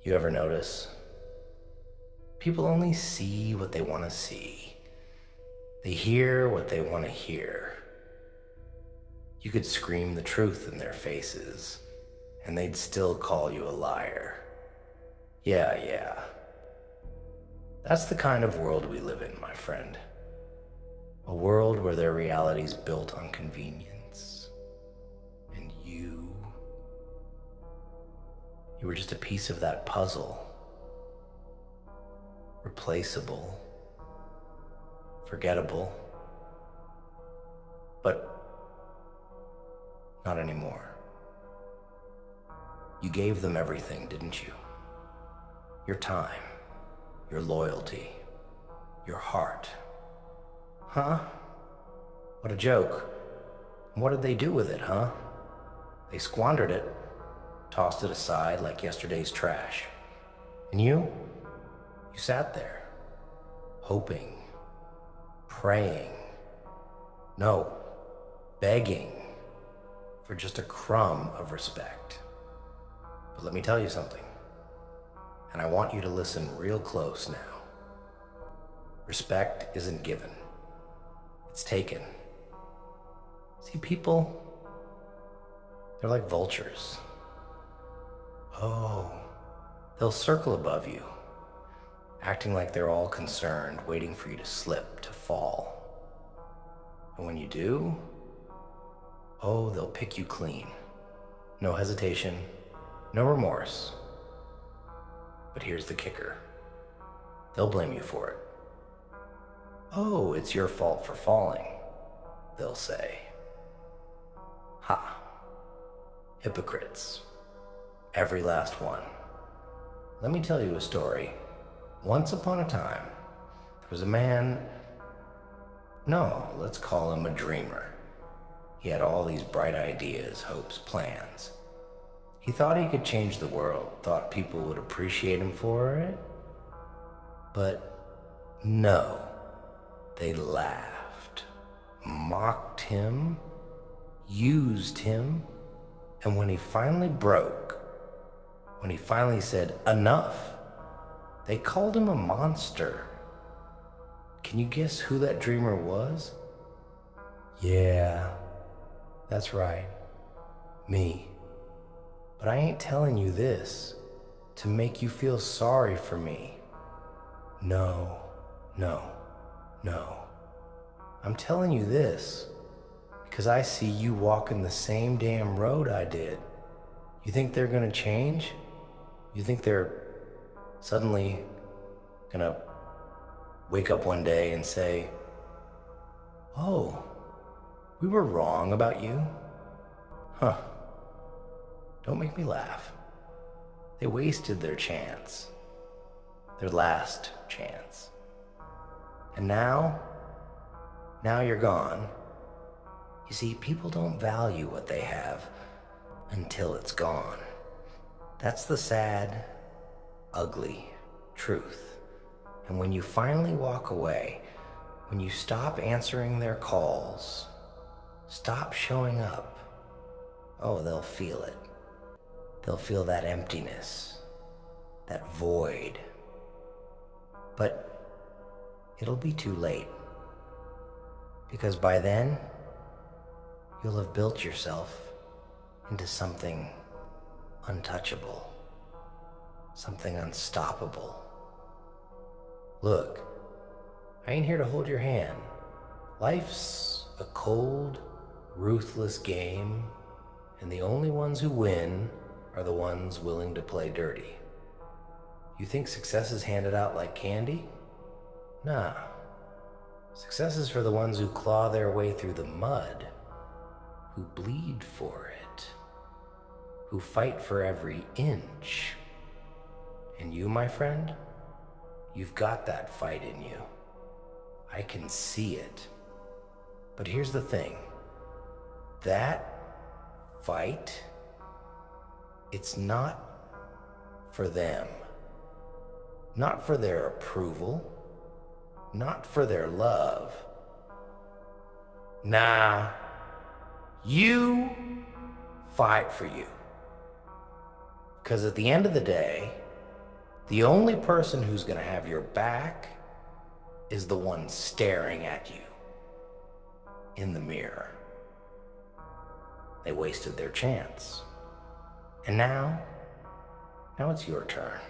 You ever notice? People only see what they want to see. They hear what they want to hear. You could scream the truth in their faces, and they'd still call you a liar. Yeah. That's the kind of world we live in, my friend. A world where their reality's built on convenience. And you were just a piece of that puzzle. Replaceable. Forgettable. But not anymore. You gave them everything, didn't you? Your time, your loyalty, your heart. Huh? What a joke. What did they do with it, huh? They squandered it, tossed it aside like yesterday's trash. And you sat there, hoping, praying, no, begging for just a crumb of respect. But let me tell you something, and I want you to listen real close now. Respect isn't given, it's taken. See, people, they're like vultures. Oh, they'll circle above you, acting like they're all concerned, waiting for you to slip, to fall. And when you do, oh, they'll pick you clean. No hesitation, no remorse. But here's the kicker. They'll blame you for it. Oh, it's your fault for falling, they'll say. Ha. Hypocrites. Every last one. Let me tell you a story. Once upon a time, there was a man, no, let's call him a dreamer. He had all these bright ideas, hopes, plans. He thought he could change the world, thought people would appreciate him for it. But no, they laughed, mocked him, used him, and when he finally broke, when he finally said enough, they called him a monster. Can you guess who that dreamer was? Yeah, that's right, me. But I ain't telling you this to make you feel sorry for me. No. I'm telling you this because I see you walking the same damn road I did. You think they're gonna change? You think they're suddenly gonna wake up one day and say, oh, we were wrong about you? Huh. Don't make me laugh. They wasted their chance. Their last chance. And now you're gone. You see, people don't value what they have until it's gone. That's the sad, ugly truth. And when you finally walk away, when you stop answering their calls, stop showing up, oh, they'll feel it. They'll feel that emptiness, that void. But it'll be too late. Because by then, you'll have built yourself into something untouchable, something unstoppable. Look, I ain't here to hold your hand. Life's a cold, ruthless game, and the only ones who win are the ones willing to play dirty. You think success is handed out like candy? Nah. Success is for the ones who claw their way through the mud, who bleed for it, who fight for every inch. And you, my friend, you've got that fight in you. I can see it. But here's the thing. That fight, it's not for them. Not for their approval. Not for their love. Nah, you fight for you. Because at the end of the day, The only person who's gonna have your back is the one staring at you in the mirror. They wasted their chance. And now it's your turn.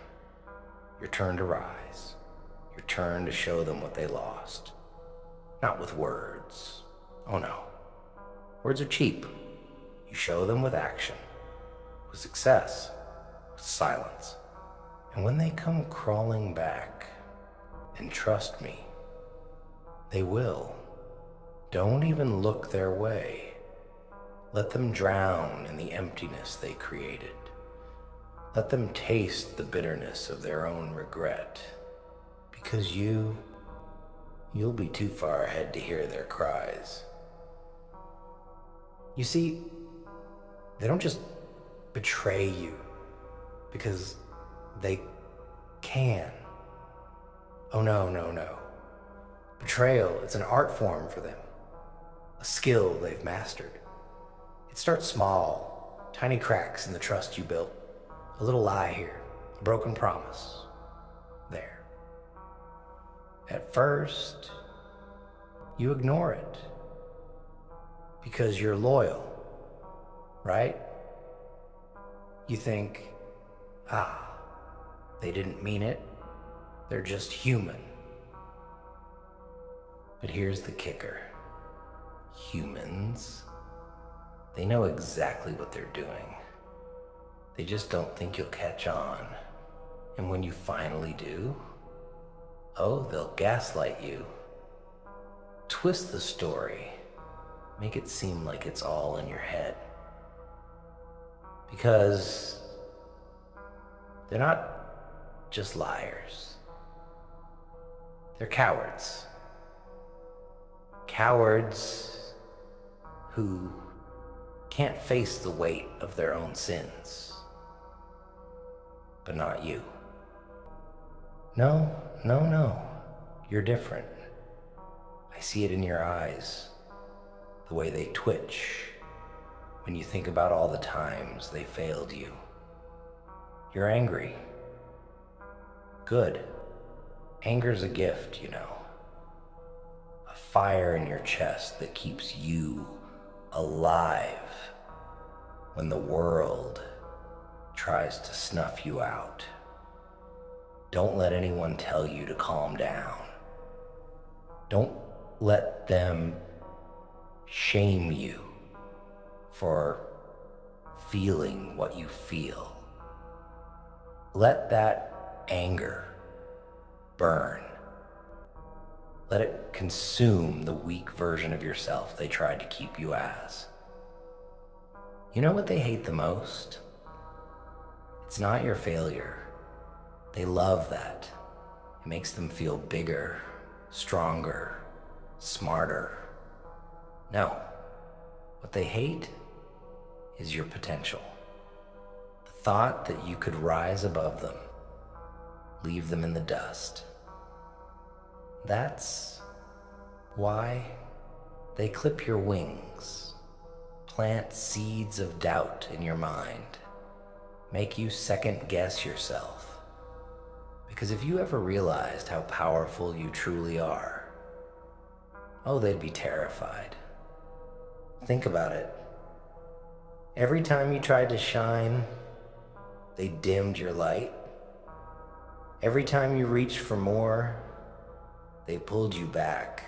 Your turn to rise. Your turn to show them what they lost. Not with words. Oh no. Words are cheap. You show them with action, with success, with silence. And when they come crawling back, and trust me, they will. Don't even look their way. Let them drown in the emptiness they created. Let them taste the bitterness of their own regret. Because you'll be too far ahead to hear their cries. You see, they don't just betray you because they can. Oh no. Betrayal, it's an art form for them. A skill they've mastered. It starts small, tiny cracks in the trust you built. A little lie here, a broken promise. There. At first, you ignore it. Because you're loyal, right? You think, they didn't mean it. They're just human. But here's the kicker. Humans, they know exactly what they're doing. They just don't think you'll catch on. And when you finally do, they'll gaslight you. Twist the story. Make it seem like it's all in your head. Because they're not just liars. They're cowards. Cowards who can't face the weight of their own sins. But not you. No. You're different. I see it in your eyes. The way they twitch when you think about all the times they failed you. You're angry. Good. Anger's a gift, you know. A fire in your chest that keeps you alive when the world tries to snuff you out. Don't let anyone tell you to calm down. Don't let them shame you for feeling what you feel. Let that anger burn. Let it consume the weak version of yourself they tried to keep you as. You know what they hate the most? It's not your failure. They love that. It makes them feel bigger, stronger, smarter. No, what they hate is your potential. The thought that you could rise above them, leave them in the dust. That's why they clip your wings, plant seeds of doubt in your mind, make you second guess yourself. Because if you ever realized how powerful you truly are, they'd be terrified. Think about it. Every time you tried to shine, they dimmed your light. Every time you reached for more, they pulled you back.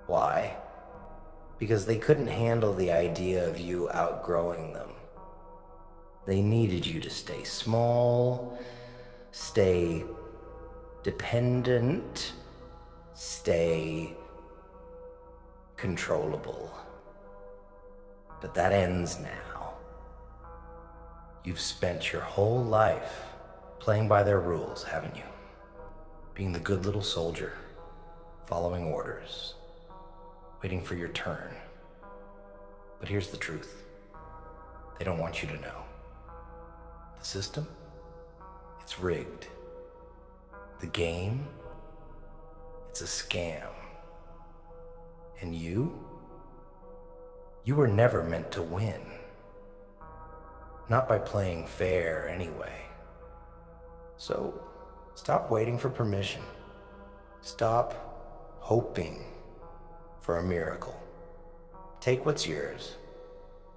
Why? Because they couldn't handle the idea of you outgrowing them. They needed you to stay small, stay dependent, stay controllable. But that ends now. You've spent your whole life playing by their rules, haven't you? Being the good little soldier, following orders, waiting for your turn. But here's the truth. They don't want you to know. The system, it's rigged. The game, it's a scam. And you were never meant to win. Not by playing fair anyway. So stop waiting for permission. Stop hoping for a miracle. Take what's yours.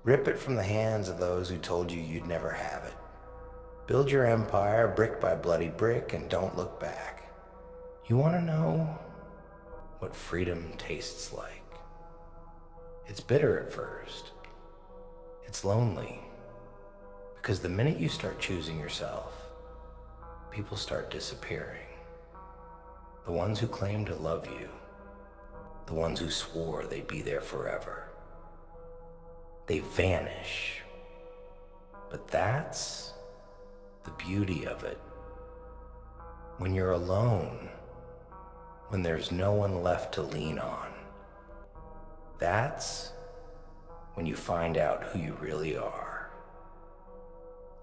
Rip it from the hands of those who told you you'd never have it. Build your empire brick by bloody brick and don't look back. You want to know what freedom tastes like? It's bitter at first. It's lonely. Because the minute you start choosing yourself, people start disappearing. The ones who claim to love you, the ones who swore they'd be there forever, they vanish. But that's the beauty of it. When you're alone, when there's no one left to lean on, that's when you find out who you really are.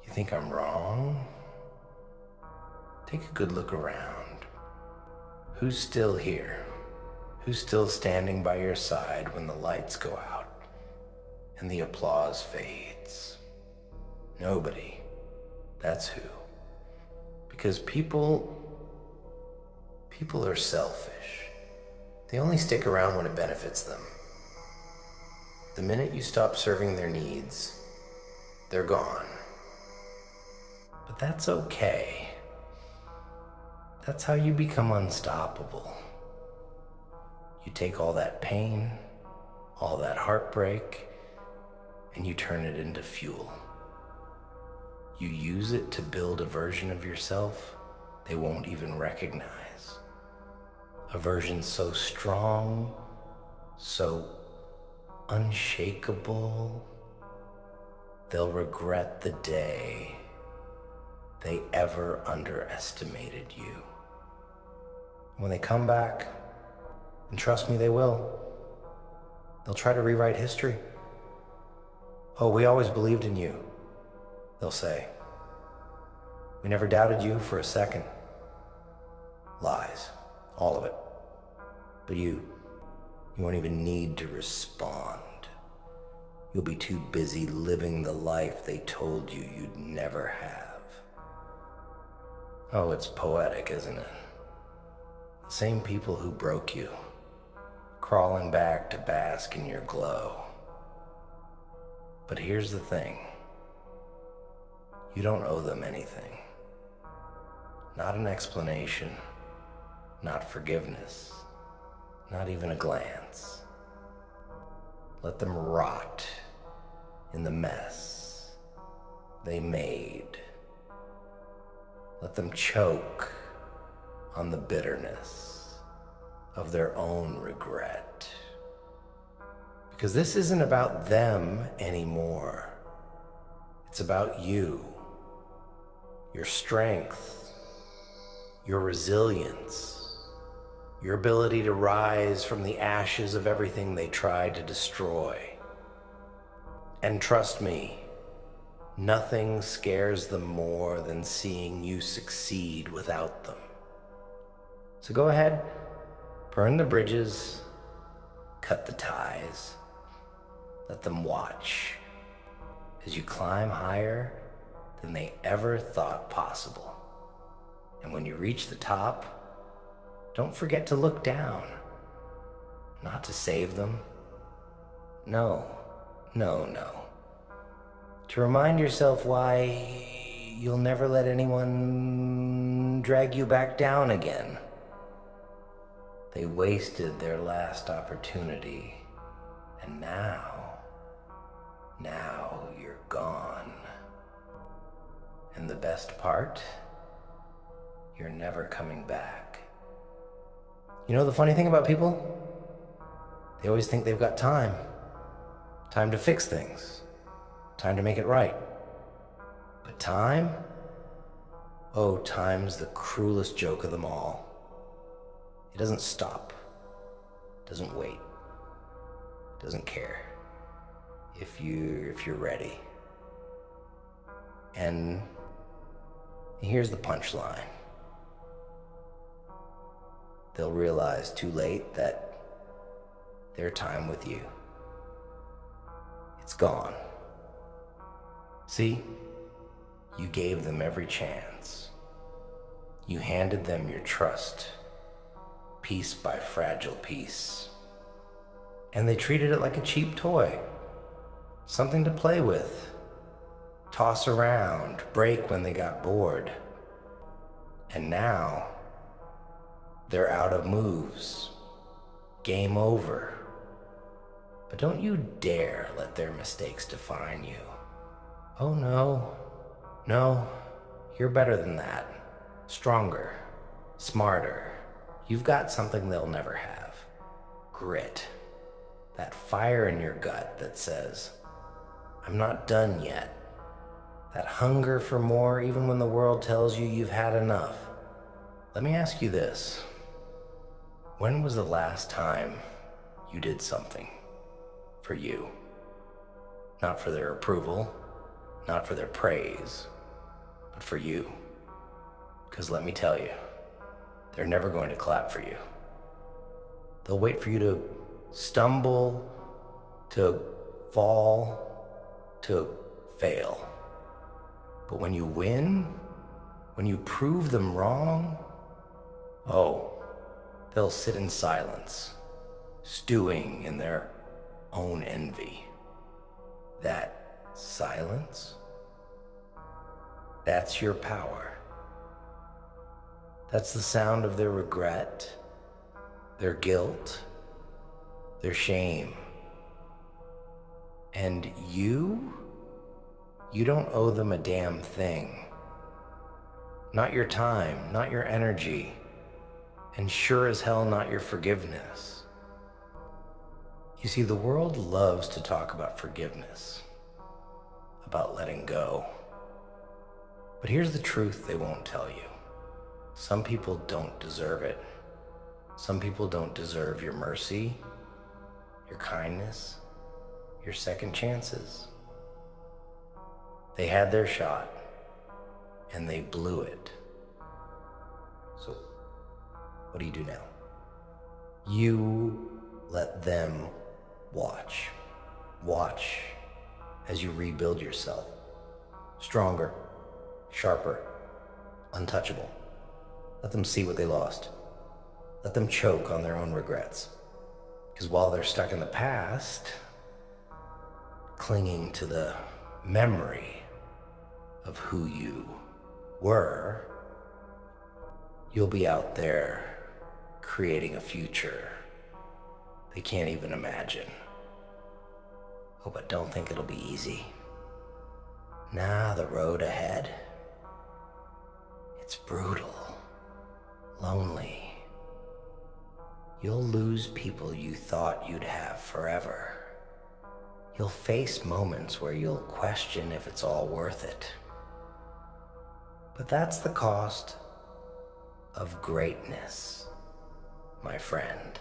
You think I'm wrong? Take a good look around. Who's still here? Who's still standing by your side when the lights go out and the applause fades? Nobody. That's who. Because people are selfish. They only stick around when it benefits them. The minute you stop serving their needs, they're gone. But that's okay. That's how you become unstoppable. You take all that pain, all that heartbreak, and you turn it into fuel. You use it to build a version of yourself they won't even recognize. A version so strong, so unshakable, they'll regret the day they ever underestimated you. When they come back, and trust me, they will, they'll try to rewrite history. Oh, we always believed in you, they'll say. We never doubted you for a second. Lies, all of it. But you won't even need to respond. You'll be too busy living the life they told you you'd never have. Oh, it's poetic, isn't it? The same people who broke you, crawling back to bask in your glow. But here's the thing. You don't owe them anything. Not an explanation, not forgiveness, not even a glance. Let them rot in the mess they made. Let them choke on the bitterness of their own regret. Because this isn't about them anymore. It's about you, your strength, your resilience, your ability to rise from the ashes of everything they tried to destroy. And trust me, nothing scares them more than seeing you succeed without them. So go ahead, burn the bridges, cut the ties, let them watch as you climb higher than they ever thought possible. And when you reach the top, don't forget to look down. Not to save them. No. To remind yourself why you'll never let anyone drag you back down again. They wasted their last opportunity, and now you're gone. And the best part, you're never coming back. You know the funny thing about people? They always think they've got time to fix things, time to make it right. But time? Oh, time's the cruelest joke of them all. It doesn't stop, doesn't wait, doesn't care if you're ready. And here's the punchline. They'll realize too late that their time with you, it's gone. See, you gave them every chance, You handed them your trust, piece by fragile piece. And they treated it like a cheap toy, something to play with, toss around, break when they got bored. And now, they're out of moves. Game over. But don't you dare let their mistakes define you. Oh no, no, you're better than that. Stronger, smarter. You've got something they'll never have. Grit. That fire in your gut that says, I'm not done yet. That hunger for more even when the world tells you you've had enough. Let me ask you this. When was the last time you did something for you? Not for their approval, not for their praise, but for you. Because let me tell you, they're never going to clap for you. They'll wait for you to stumble, to fall, to fail. But when you win, when you prove them wrong, oh, they'll sit in silence, stewing in their own envy. That silence, that's your power. That's the sound of their regret, their guilt, their shame. And you don't owe them a damn thing. Not your time, not your energy, and sure as hell not your forgiveness. You see, the world loves to talk about forgiveness, about letting go. But here's the truth they won't tell you. Some people don't deserve it. Some people don't deserve your mercy, your kindness, your second chances. They had their shot, and they blew it. So, what do you do now? You let them watch. Watch as you rebuild yourself. Stronger, sharper, untouchable. Let them see what they lost. Let them choke on their own regrets. Because while they're stuck in the past, clinging to the memory of who you were, you'll be out there creating a future they can't even imagine. Oh, but don't think it'll be easy. Nah, the road ahead, it's brutal, lonely. You'll lose people you thought you'd have forever. You'll face moments where you'll question if it's all worth it. But that's the cost of greatness, my friend.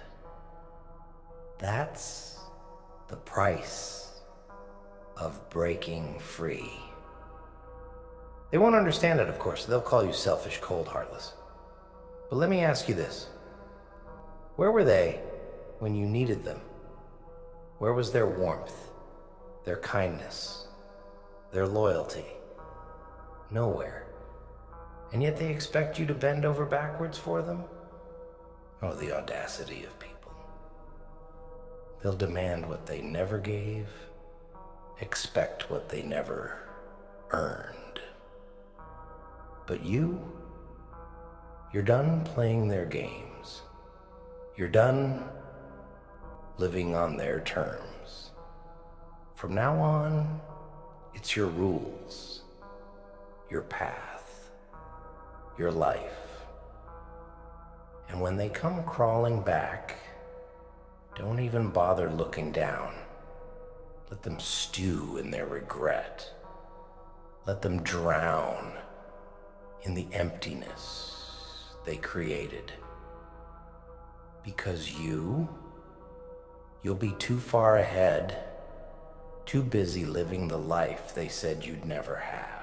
That's the price of breaking free. They won't understand it, of course. They'll call you selfish, cold, heartless. But let me ask you this. Where were they when you needed them? Where was their warmth, their kindness, their loyalty? Nowhere. And yet they expect you to bend over backwards for them? Oh, the audacity of people. They'll demand what they never gave, expect what they never earned. But you're done playing their games. You're done living on their terms. From now on, it's your rules, your path, your life. And when they come crawling back, don't even bother looking down. Let them stew in their regret. Let them drown in the emptiness they created. Because you'll be too far ahead, too busy living the life they said you'd never have.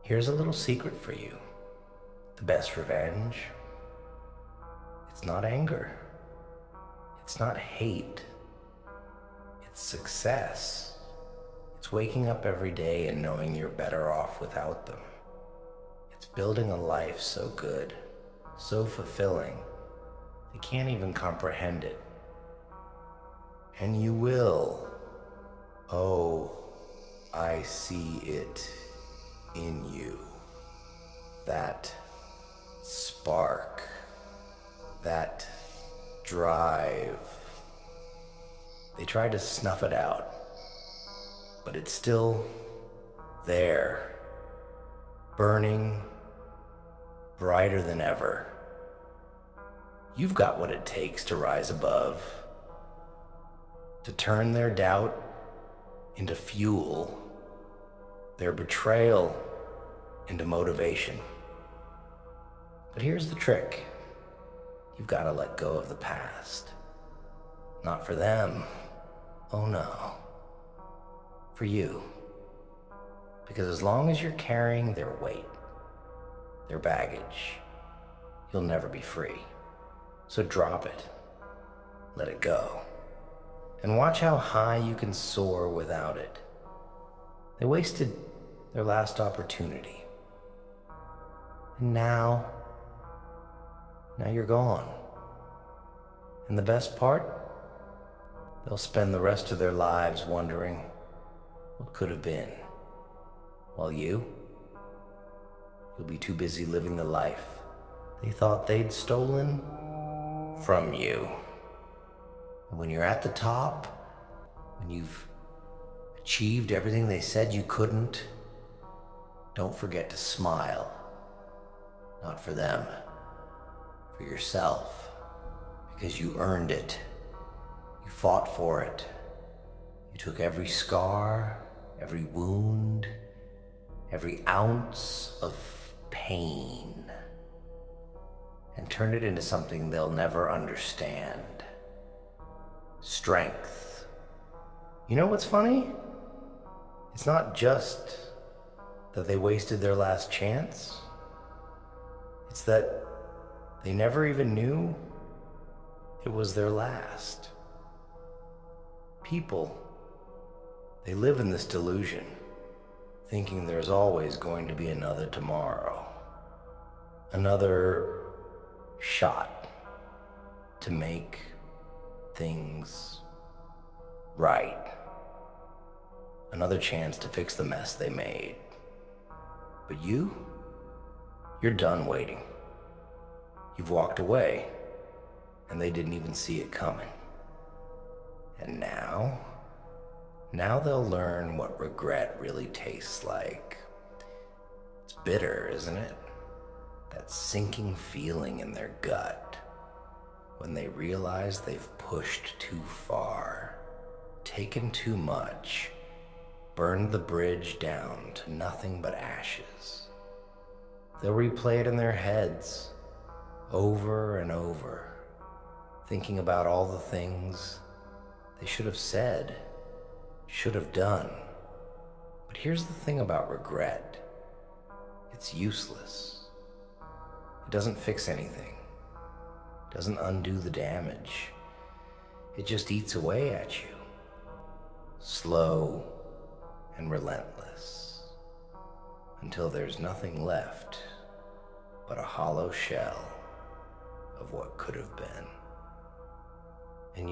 Here's a little secret for you. The best revenge, it's not anger. It's not hate. It's success. It's waking up every day and knowing you're better off without them. It's building a life so good, so fulfilling, they can't even comprehend it. And you will. Oh, I see it in you. That spark, that drive. They tried to snuff it out, but it's still there, burning brighter than ever. You've got what it takes to rise above, to turn their doubt into fuel, their betrayal into motivation. But here's the trick. You've got to let go of the past. Not for them. Oh no. For you. Because as long as you're carrying their weight, their baggage, you'll never be free. So drop it. Let it go. And watch how high you can soar without it. They wasted their last opportunity. And now you're gone. And the best part? They'll spend the rest of their lives wondering what could have been. While you'll be too busy living the life they thought they'd stolen from you. And when you're at the top, when you've achieved everything they said you couldn't, don't forget to smile. Not for them, for yourself, because you earned it. You fought for it. You took every scar, every wound, every ounce of pain, and turned it into something they'll never understand. Strength. You know what's funny? It's not just that they wasted their last chance. It's that they never even knew it was their last. People, they live in this delusion, thinking there's always going to be another tomorrow, another shot to make things right, another chance to fix the mess they made. But you're done waiting. You've walked away, and they didn't even see it coming. And now they'll learn what regret really tastes like. It's bitter, isn't it? That sinking feeling in their gut when they realize they've pushed too far, taken too much, burned the bridge down to nothing but ashes. They'll replay it in their heads over and over, thinking about all the things they should have said, should have done. But here's the thing about regret. It's useless. It doesn't fix anything. It doesn't undo the damage. It just eats away at you. Slow and relentless. Until there's nothing left but a hollow shell of what could have been. And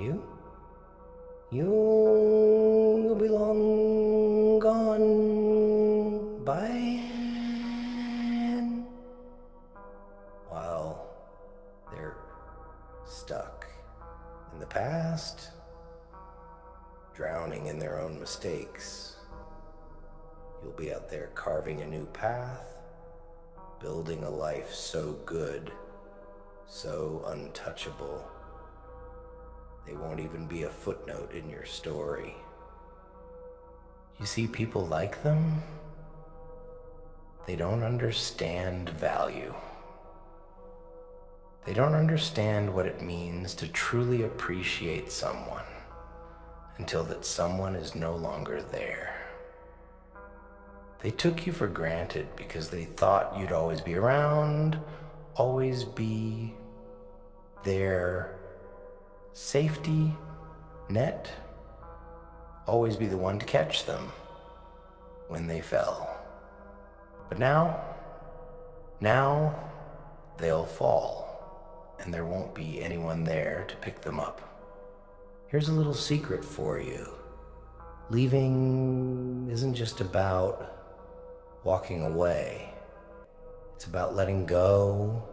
you'll be long gone by while they're stuck in the past, drowning in their own mistakes. You'll be out there carving a new path, building a life so good, so untouchable, they won't even be a footnote in your story. You see, people like them, they don't understand value. They don't understand what it means to truly appreciate someone until that someone is no longer there. They took you for granted because they thought you'd always be around, always be their safety net, always be the one to catch them when they fell. But now Now they'll fall, and there won't be anyone there to pick them up. Here's a little secret for you. Leaving isn't just about walking away. It's about letting go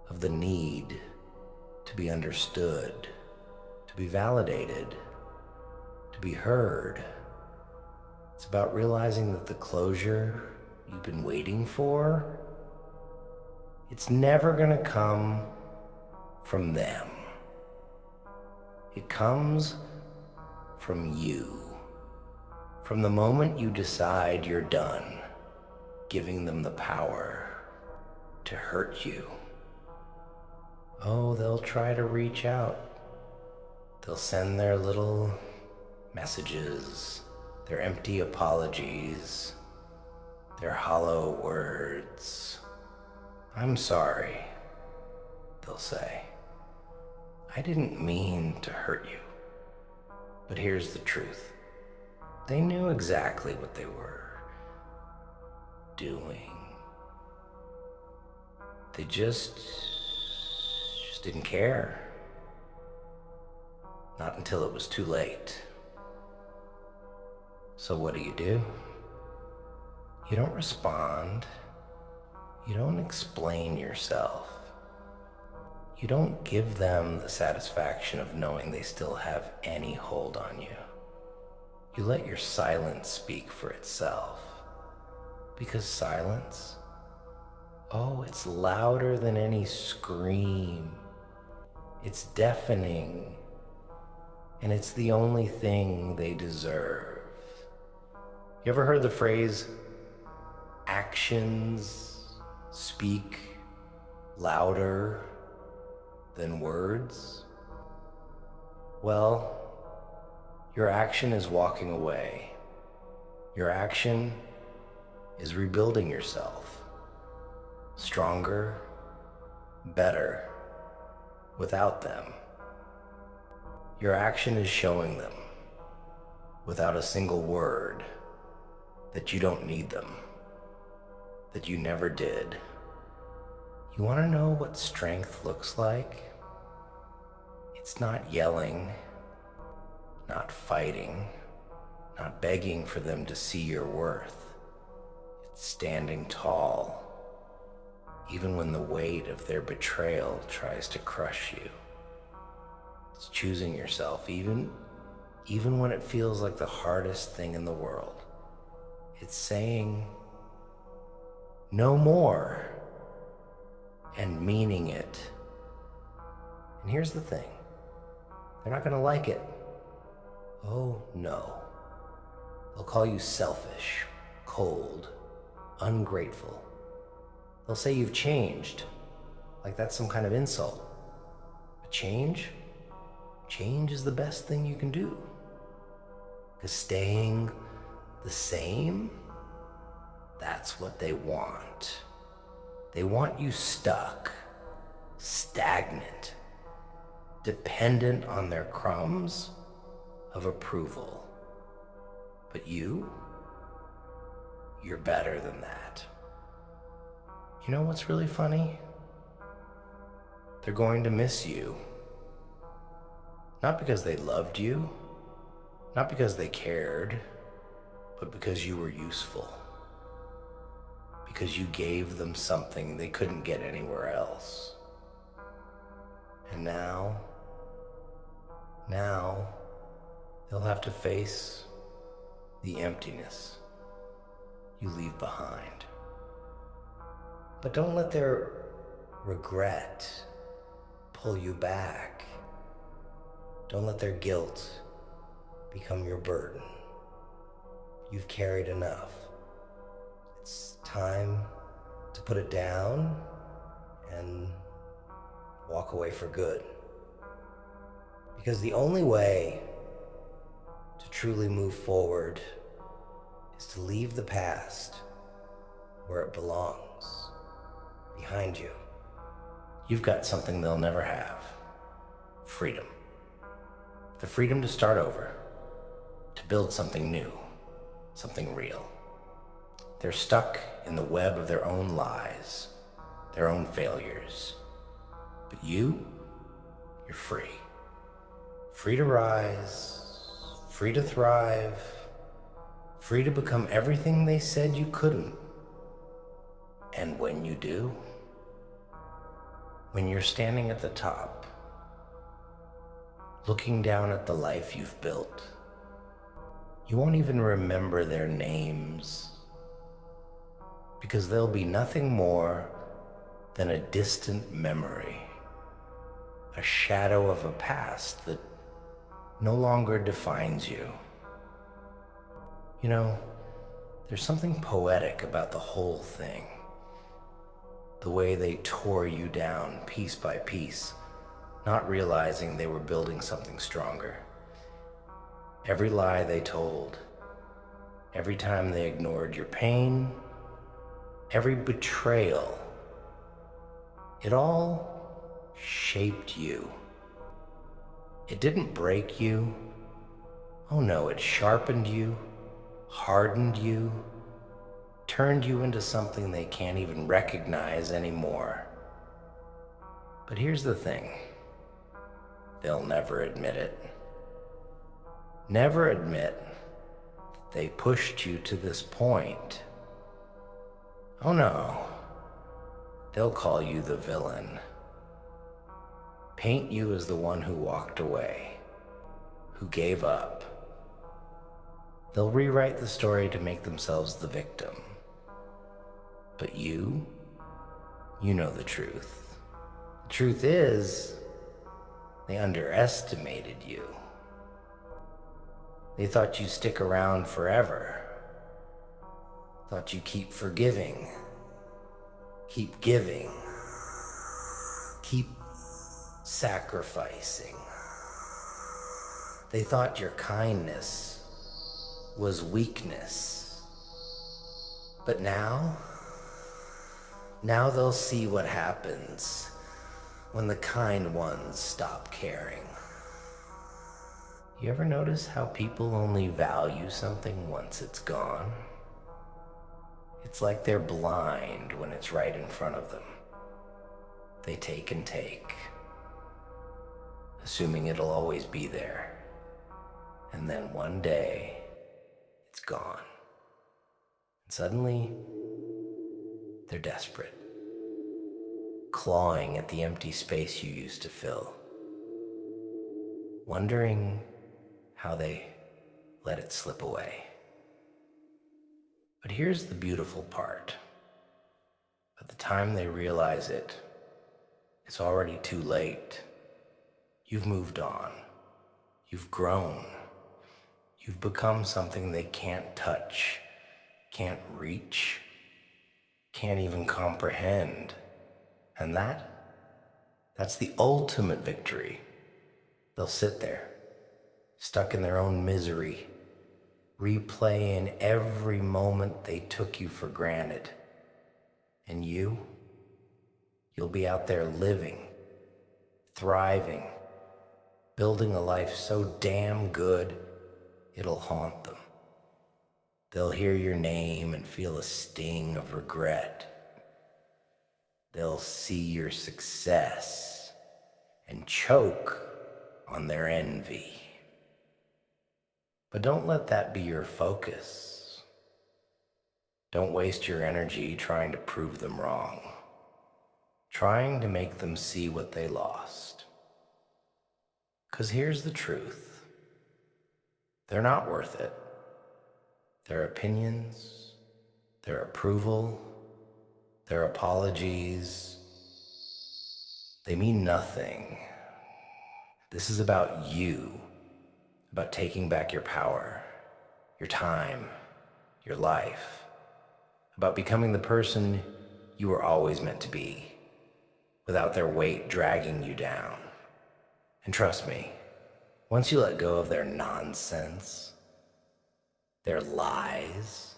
of the need to be understood, to be validated, to be heard. It's about realizing that the closure you've been waiting for, it's never gonna come from them. It comes from you. From the moment you decide you're done giving them the power to hurt you. Oh, they'll try to reach out. They'll send their little messages, their empty apologies, their hollow words. I'm sorry, they'll say. I didn't mean to hurt you. But here's the truth. They knew exactly what they were doing. They just didn't care. Not until it was too late. So what do? You don't respond. You don't explain yourself. You don't give them the satisfaction of knowing they still have any hold on you. You let your silence speak for itself. Because silence, oh, it's louder than any scream. It's deafening. And it's the only thing they deserve. You ever heard the phrase, actions speak louder than words? Well, your action is walking away. Your action is rebuilding yourself. Stronger, better, without them. Your action is showing them, without a single word, that you don't need them, that you never did. You want to know what strength looks like? It's not yelling, not fighting, not begging for them to see your worth. It's standing tall, even when the weight of their betrayal tries to crush you. It's choosing yourself, even when it feels like the hardest thing in the world. It's saying no more and meaning it. And here's the thing, they're not gonna like it. Oh no. They'll call you selfish, cold, ungrateful. They'll say you've changed, like that's some kind of insult. But change is the best thing you can do. Because staying the same, that's what they want. They want you stuck, stagnant, dependent on their crumbs of approval. But you're better than that. You know what's really funny? They're going to miss you. Not because they loved you, not because they cared, but because you were useful. Because you gave them something they couldn't get anywhere else. And now they'll have to face the emptiness you leave behind. But don't let their regret pull you back. Don't let their guilt become your burden. You've carried enough. It's time to put it down and walk away for good. Because the only way to truly move forward is to leave the past where it belongs, behind you. You've got something they'll never have. Freedom. The freedom to start over, to build something new, something real. They're stuck in the web of their own lies, their own failures. But you're free. Free to rise, free to thrive, free to become everything they said you couldn't. And when you do, when you're standing at the top, looking down at the life you've built, you won't even remember their names, because they'll be nothing more than a distant memory, a shadow of a past that no longer defines you. You know, there's something poetic about the whole thing. The way they tore you down piece by piece, not realizing they were building something stronger. Every lie they told, every time they ignored your pain, every betrayal, it all shaped you. It didn't break you. Oh no, it sharpened you, hardened you, turned you into something they can't even recognize anymore. But here's the thing. They'll never admit it. Never admit that they pushed you to this point. Oh no. They'll call you the villain. Paint you as the one who walked away, who gave up. They'll rewrite the story to make themselves the victim. But you know the truth. The truth is, they underestimated you. They thought you'd stick around forever. Thought you'd keep forgiving, keep giving, keep sacrificing. They thought your kindness was weakness. But now they'll see what happens when the kind ones stop caring. You ever notice how people only value something once it's gone? It's like they're blind when it's right in front of them. They take and take, assuming it'll always be there. And then one day, it's gone. And suddenly, they're desperate, clawing at the empty space you used to fill, wondering how they let it slip away. But here's the beautiful part. By the time they realize it, it's already too late. You've moved on. You've grown. You've become something they can't touch, can't reach, can't even comprehend. And that's the ultimate victory. They'll sit there, stuck in their own misery, replaying every moment they took you for granted. And you'll be out there living, thriving, building a life so damn good, it'll haunt them. They'll hear your name and feel a sting of regret. They'll see your success and choke on their envy. But don't let that be your focus. Don't waste your energy trying to prove them wrong, trying to make them see what they lost. 'Cause here's the truth. They're not worth it. Their opinions, their approval, their apologies, they mean nothing. This is about you, about taking back your power, your time, your life, about becoming the person you were always meant to be, without their weight dragging you down. And trust me, once you let go of their nonsense, their lies,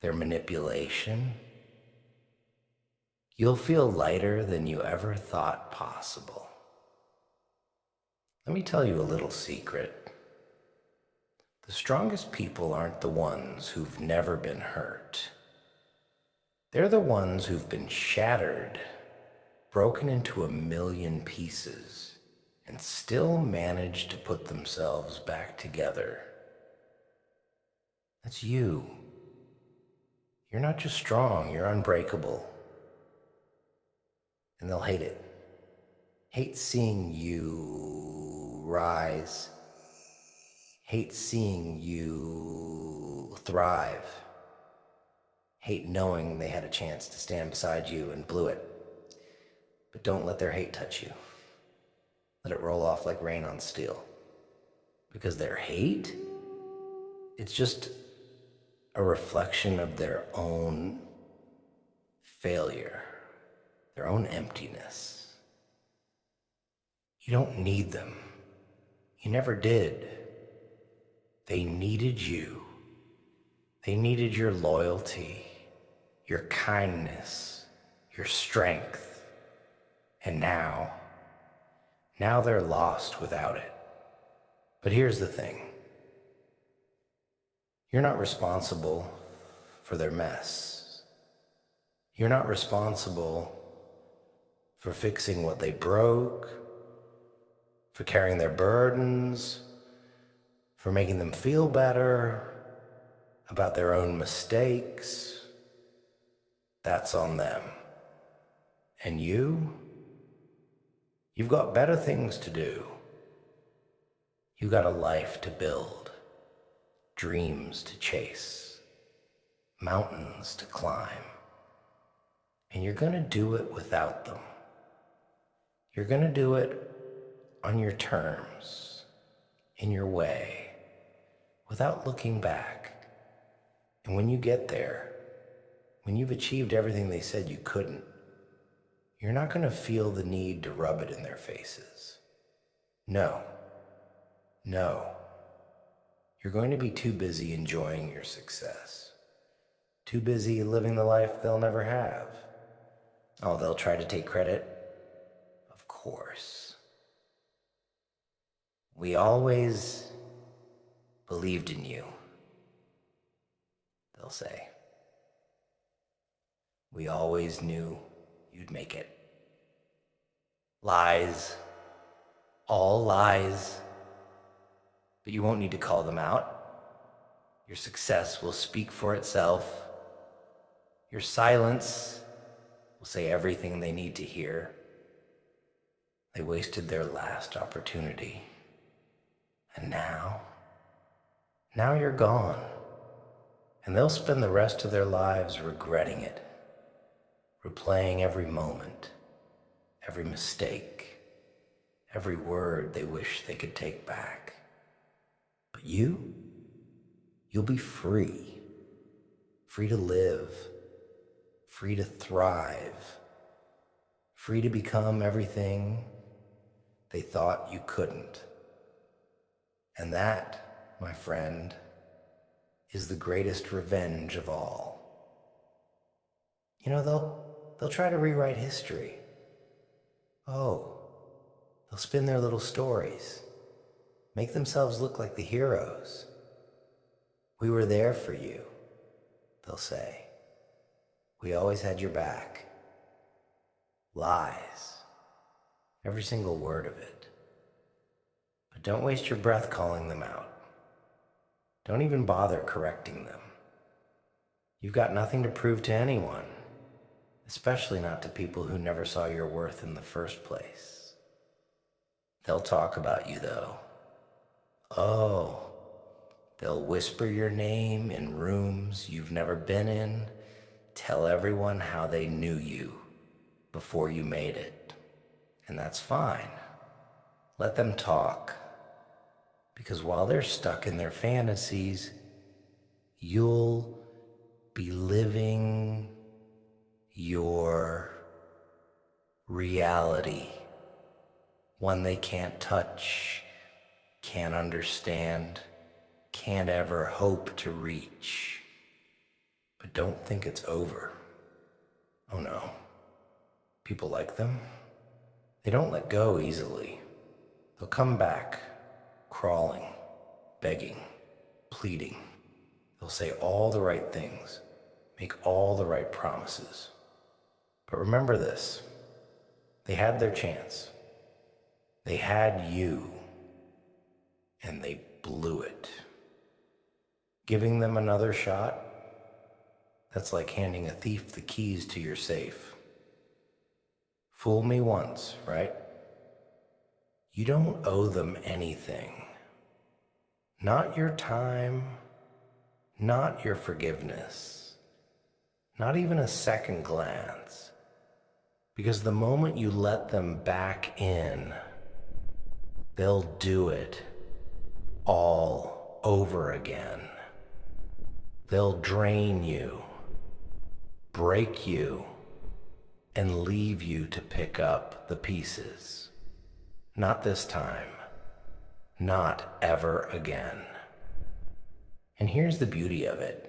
their manipulation, you'll feel lighter than you ever thought possible. Let me tell you a little secret. The strongest people aren't the ones who've never been hurt. They're the ones who've been shattered, broken into a million pieces, and still manage to put themselves back together. That's you. You're not just strong, you're unbreakable. And they'll hate it. Hate seeing you rise. Hate seeing you thrive. Hate knowing they had a chance to stand beside you and blew it. But don't let their hate touch you. Let it roll off like rain on steel. Because their hate, it's just a reflection of their own failure, their own emptiness. You don't need them. You never did. They needed you. They needed your loyalty, your kindness, your strength. And now they're lost without it. But here's the thing. You're not responsible for their mess. You're not responsible for fixing what they broke, for carrying their burdens, for making them feel better about their own mistakes. That's on them. And you've got better things to do. You've got a life to build, dreams to chase, mountains to climb. And you're gonna do it without them. You're gonna do it on your terms, in your way, without looking back. And when you get there, when you've achieved everything they said you couldn't, you're not gonna feel the need to rub it in their faces. No. You're going to be too busy enjoying your success. Too busy living the life they'll never have. Oh, they'll try to take credit? Of course. We always believed in you, they'll say. We always knew you'd make it. Lies. All lies. But you won't need to call them out. Your success will speak for itself. Your silence will say everything they need to hear. They wasted their last opportunity. And now you're gone. And they'll spend the rest of their lives regretting it, replaying every moment, every mistake, every word they wish they could take back. But you'll be free. Free to live. Free to thrive. Free to become everything they thought you couldn't. And that, my friend, is the greatest revenge of all. You know, they'll try to rewrite history. Oh, they'll spin their little stories. Make themselves look like the heroes. We were there for you, they'll say. We always had your back. Lies. Every single word of it. But don't waste your breath calling them out. Don't even bother correcting them. You've got nothing to prove to anyone, especially not to people who never saw your worth in the first place. They'll talk about you, though. Oh, they'll whisper your name in rooms you've never been in, tell everyone how they knew you before you made it. And that's fine. Let them talk. Because while they're stuck in their fantasies, you'll be living your reality. One they can't touch, can't understand, can't ever hope to reach. But don't think it's over. Oh no. People like them. They don't let go easily. They'll come back, crawling, begging, pleading. They'll say all the right things, make all the right promises. But remember this, they had their chance. They had you, and they blew it. Giving them another shot, that's like handing a thief the keys to your safe. Fool me once, right? You don't owe them anything. Not your time, not your forgiveness, not even a second glance. Because the moment you let them back in, they'll do it all over again. They'll drain you, break you, and leave you to pick up the pieces. Not this time. Not ever again. And here's the beauty of it.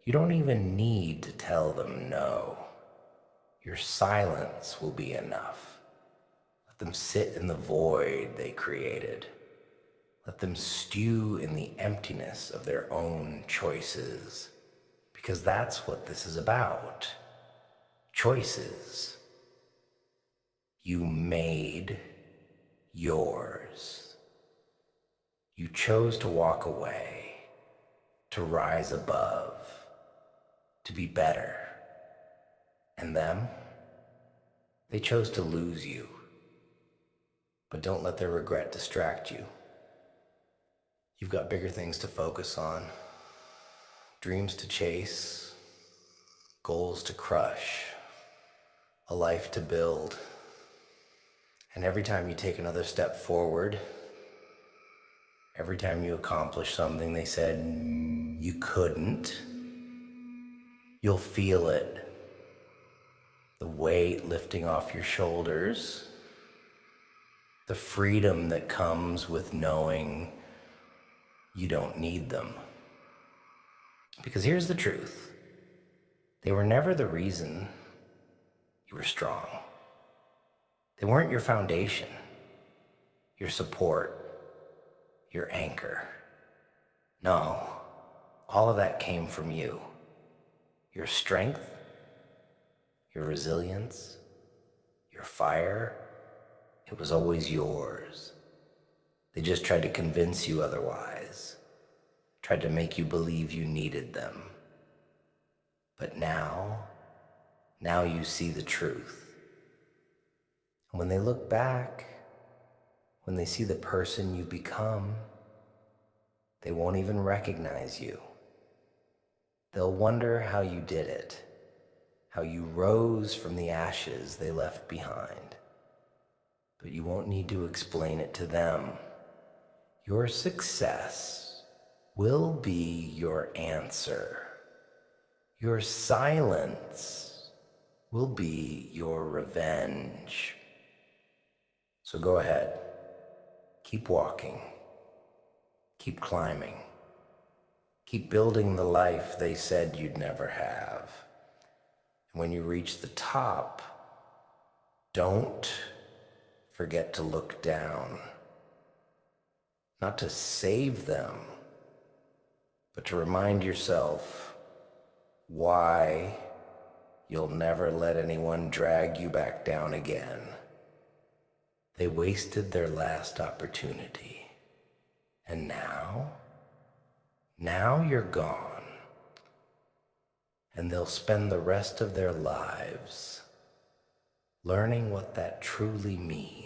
You don't even need to tell them no. Your silence will be enough. Let them sit in the void they created. Let them stew in the emptiness of their own choices. Because that's what this is about. Choices. You made yours. You chose to walk away, to rise above, to be better. And them, they chose to lose you. But don't let their regret distract you. You've got bigger things to focus on, dreams to chase, goals to crush, a life to build. And every time you take another step forward, every time you accomplish something they said you couldn't, you'll feel it. The weight lifting off your shoulders, the freedom that comes with knowing you don't need them. Because here's the truth. They were never the reason you were strong. They weren't your foundation, your support, your anchor. No, all of that came from you. Your strength, your resilience, your fire, it was always yours. They just tried to convince you otherwise, tried to make you believe you needed them. But now you see the truth. And when they look back, when they see the person you become, they won't even recognize you. They'll wonder how you did it, how you rose from the ashes they left behind. But you won't need to explain it to them. Your success will be your answer. Your silence will be your revenge. So go ahead, keep walking, keep climbing, keep building the life they said you'd never have. And when you reach the top, don't forget to look down. Not to save them, but to remind yourself why you'll never let anyone drag you back down again. They wasted their last opportunity. And now you're gone. And they'll spend the rest of their lives learning what that truly means.